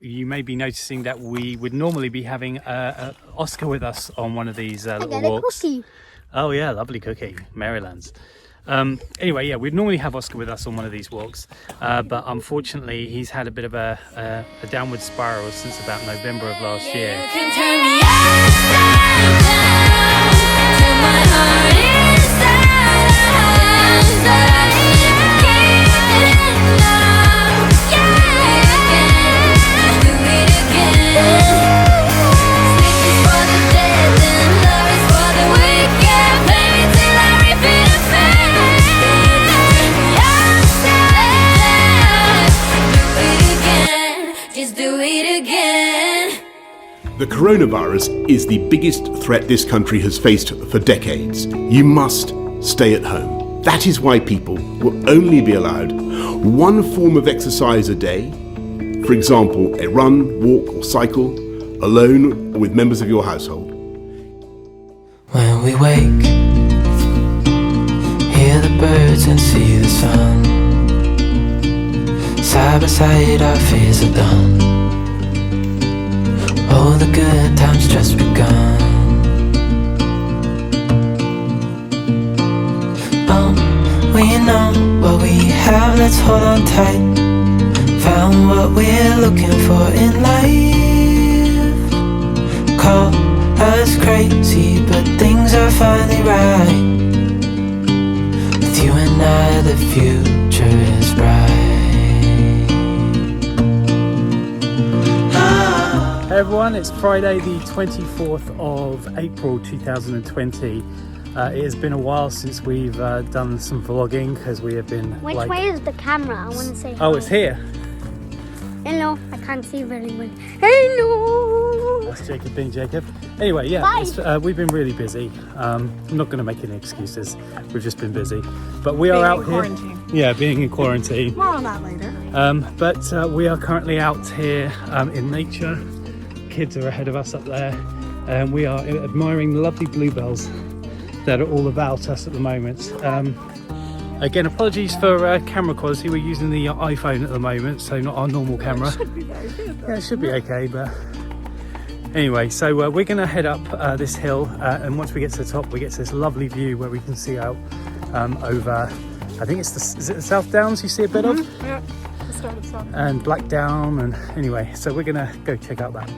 You may be noticing that we would normally be having Oscar with us on one of these little walks. Cookie. Oh yeah, lovely cookie, Maryland's. Anyway, yeah, we'd normally have Oscar with us on one of these walks, but unfortunately he's had a bit of a downward spiral since about November of last year. The coronavirus is the biggest threat this country has faced for decades. You must stay at home. That is why people will only be allowed one form of exercise a day. For example, a run, walk or cycle, alone or with members of your household. When we wake, hear the birds and see the sun. Side by side our fears are done. All the good times just begun. We know what we have, let's hold on tight. Found what we're looking for in life. Call us crazy, but things are finally right. With you and I, the future is bright. Hey everyone, it's Friday the 24th of April 2020. It has been a while since we've done some vlogging because we have been Which way is the camera? I want to say Oh, hi. it's here. Hello. I can't see very well. Hello. That's Jacob being Jacob. Anyway, yeah, we've been really busy. I'm not going to make any excuses. We've just been busy. But we are out here. Quarantine. Yeah, being in quarantine. More on that later. But we are currently out here in nature. Kids are ahead of us up there. And we are admiring the lovely bluebells that are all about us at the moment. Again, apologies for camera quality. We're using the iPhone at the moment, so not our normal camera. It should be very good. Yeah, it should be okay, but anyway, so we're going to head up this hill, and once we get to the top, we get to this lovely view where we can see out over, I think it's is it the South Downs you see a bit of? Yeah, the start of summer. And Black Down, and anyway, so we're going to go check out that.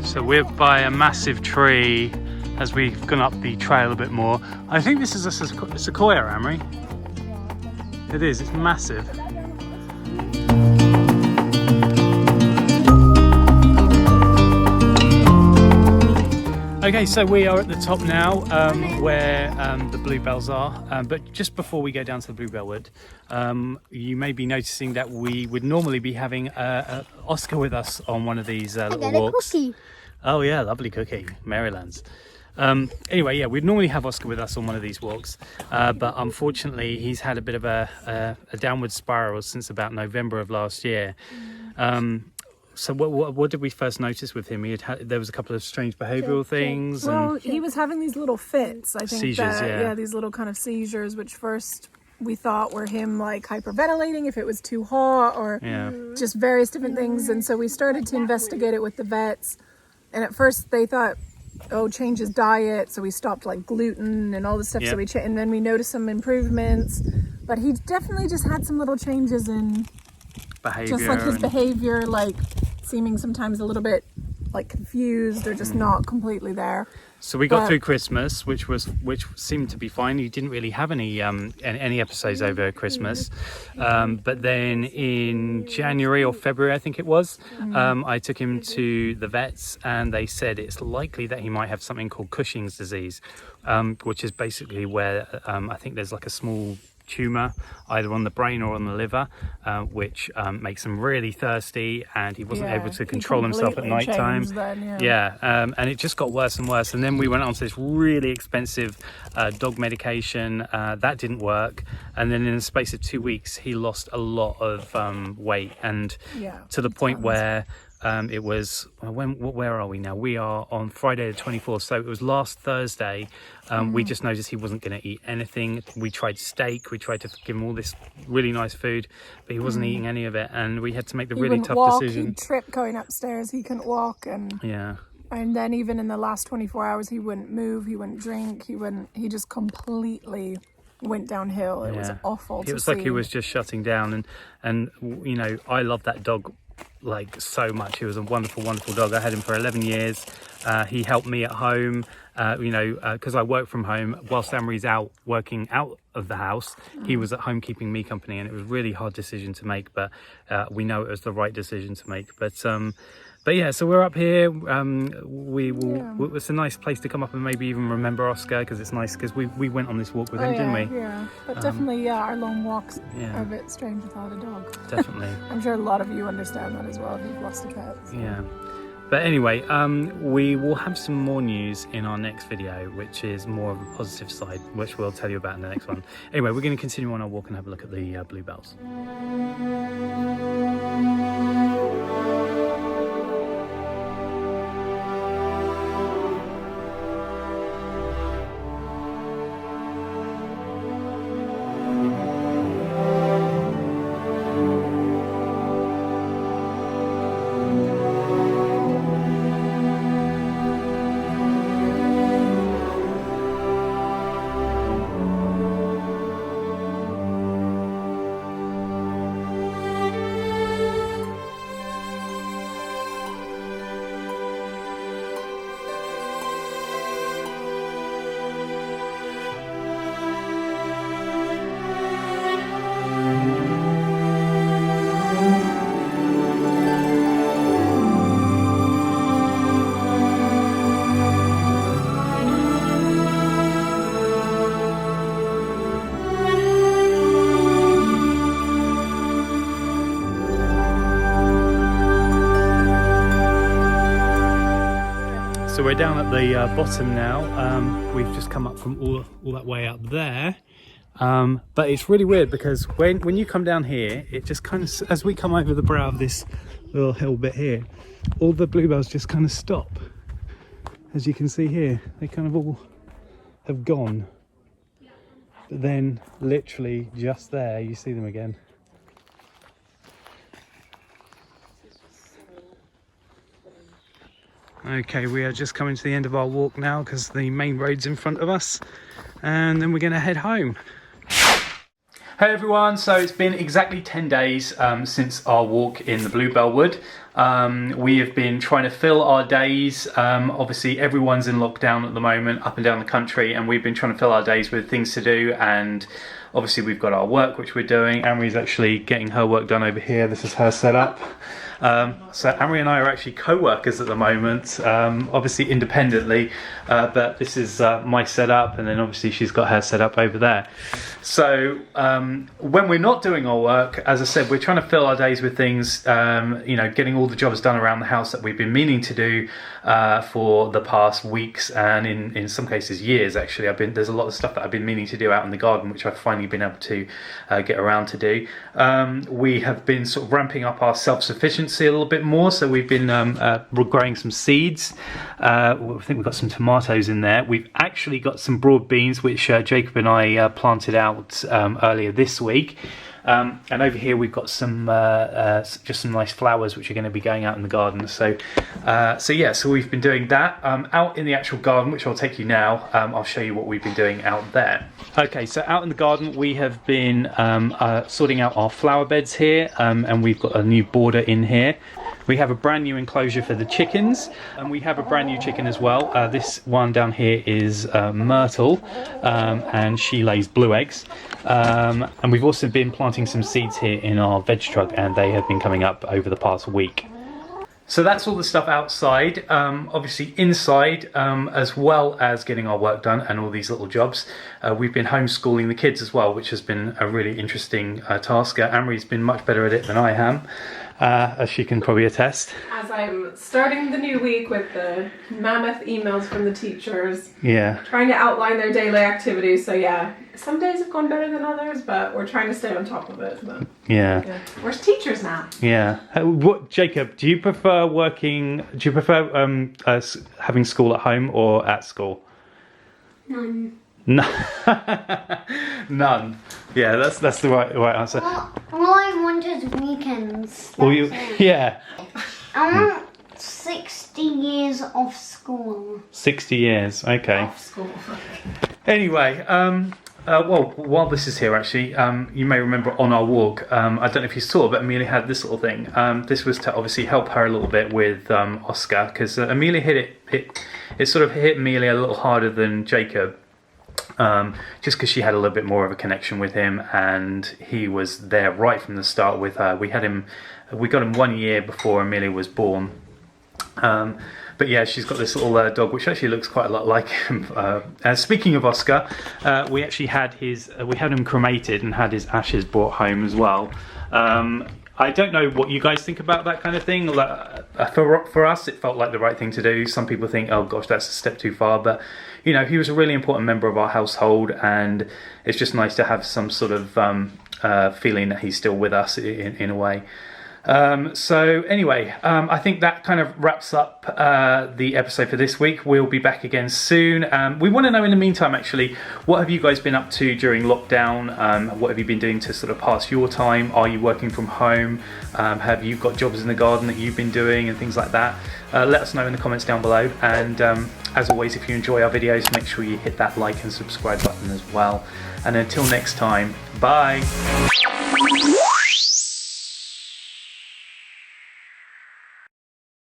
So we're by a massive tree as we've gone up the trail a bit more. I think this is a sequoia, Amory. It is, it's massive. Okay, so we are at the top now, where the bluebells are, but just before we go down to the Bluebell Wood, you may be noticing that we would normally be having Oscar with us on one of these little walks. Cookie. Oh yeah, lovely cookie, Maryland's. Anyway, yeah, we'd normally have Oscar with us on one of these walks, but unfortunately he's had a bit of a downward spiral since about November of last year. So what did we first notice with him? There was a couple of strange behavioural things. Well, And he was having these little fits. I think Seizures, yeah. these little kind of seizures, which first we thought were him like hyperventilating if it was too hot, or just various different things. And so we started to investigate it with the vets. And at first they thought, oh, change his diet, so we stopped like gluten and all this stuff. Yep. So and then we noticed some improvements, but he definitely just had some little changes in behaviour. just like his behavior, like seeming sometimes a little bit like confused or just not completely there. So we got through Christmas, which seemed to be fine. He didn't really have any episodes over Christmas, but then in January or February, I think it was, I took him to the vets, and they said it's likely that he might have something called Cushing's disease, which is basically where I think there's like a small tumour either on the brain or on the liver, which makes him really thirsty, and he wasn't able to control himself at night time. And it just got worse and worse, and then we went on to this really expensive dog medication that didn't work, and then in the space of 2 weeks he lost a lot of weight, and to the point where it was, where are we now? We are on Friday the 24th, so it was last Thursday. We just noticed he wasn't going to eat anything. We tried steak, we tried to give him all this really nice food, but he wasn't eating any of it, and we had to make the really tough decision. He'd trip going upstairs, he couldn't walk, and yeah. And then even in the last 24 hours, he wouldn't move, he wouldn't drink, he just completely went downhill. It was awful to see. It was like he was just shutting down, and you know, I love that dog like so much. He was a wonderful dog. I had him for 11 years. He helped me at home, because I work from home whilst Amory's out working out of the house. He was at home keeping me company, and it was a really hard decision to make, but we know it was the right decision to make. But yeah, so we're up here. It's a nice place to come up and maybe even remember Oscar, because it's nice because we went on this walk with him, didn't we? Yeah, but definitely, our long walks are a bit strange without a dog. Definitely. I'm sure a lot of you understand that as well if you've lost a cat. So. Yeah. But anyway, we will have some more news in our next video, which is more of a positive side, which we'll tell you about in the next one. Anyway, we're going to continue on our walk and have a look at the Bluebells. So we're down at the bottom now. We've just come up from all that way up there. But it's really weird because when you come down here, it just kind of, as we come over the brow of this little hill bit here, all the bluebells just kind of stop. As you can see here, they kind of all have gone. But then literally just there, you see them again. Okay, we are just coming to the end of our walk now because the main road's in front of us, and then we're going to head home. Hey everyone, so it's been exactly 10 days since our walk in the Bluebell Wood. We have been trying to fill our days. Obviously everyone's in lockdown at the moment up and down the country, and we've been trying to fill our days with things to do, and obviously we've got our work which we're doing. Amory's actually getting her work done over here. This is her setup. So Amory and I are actually co-workers at the moment, obviously independently, but this is my setup, and then obviously she's got her setup over there. So when we're not doing our work, as I said, we're trying to fill our days with things, getting all the jobs done around the house that we've been meaning to do for the past weeks, and in some cases years actually. There's a lot of stuff that I've been meaning to do out in the garden, which I've finally been able to get around to do. We have been sort of ramping up our self-sufficiency a little bit more, so we've been growing some seeds. I think we've got some tomatoes in there. We've actually got some broad beans which Jacob and I planted out earlier this week, and over here we've got some just some nice flowers which are going to be going out in the garden. So we've been doing that out in the actual garden, which I'll take you now. I'll show you what we've been doing out there. Okay, so out in the garden we have been sorting out our flower beds here, and we've got a new border in here. We have a brand new enclosure for the chickens, and we have a brand new chicken as well. This one down here is Myrtle, and she lays blue eggs. And we've also been planting some seeds here in our veg truck, and they have been coming up over the past week. So that's all the stuff outside. Obviously inside, as well as getting our work done and all these little jobs, we've been homeschooling the kids as well, which has been a really interesting task. Amory's been much better at it than I am. as she can probably attest. As I'm starting the new week with the mammoth emails from the teachers, Yeah. trying to outline their daily activities. So yeah, some days have gone better than others, but we're trying to stay on top of it. But, Yeah. yeah. We're teachers now. Yeah. What, Jacob? Do you prefer having school at home or at school? None. No. None. Yeah, that's the right answer. All I want is weekends. Well, you, That's it. yeah. I want 60 years off school. 60 years. Okay. Off school. Anyway, well, while this is here, actually, you may remember on our walk, I don't know if you saw, but Amelia had this little thing. This was to obviously help her a little bit with Oscar, because Amelia it sort of hit Amelia a little harder than Jacob, just because she had a little bit more of a connection with him, and he was there right from the start with her. We got him 1 year before Amelia was born. But yeah, she's got this little dog, which actually looks quite a lot like him. Speaking of Oscar, we actually had him cremated and had his ashes brought home as well. I don't know what you guys think about that kind of thing. For us, it felt like the right thing to do. Some people think, oh gosh, that's a step too far. But you know, he was a really important member of our household, and it's just nice to have some sort of feeling that he's still with us in a way. So anyway, I think that kind of wraps up the episode for this week. We'll be back again soon. We want to know in the meantime, actually, what have you guys been up to during lockdown? What have you been doing to sort of pass your time? Are you working from home? Have you got jobs in the garden that you've been doing and things like that? Let us know in the comments down below. And as always, if you enjoy our videos, make sure you hit that like and subscribe button as well. And until next time, bye.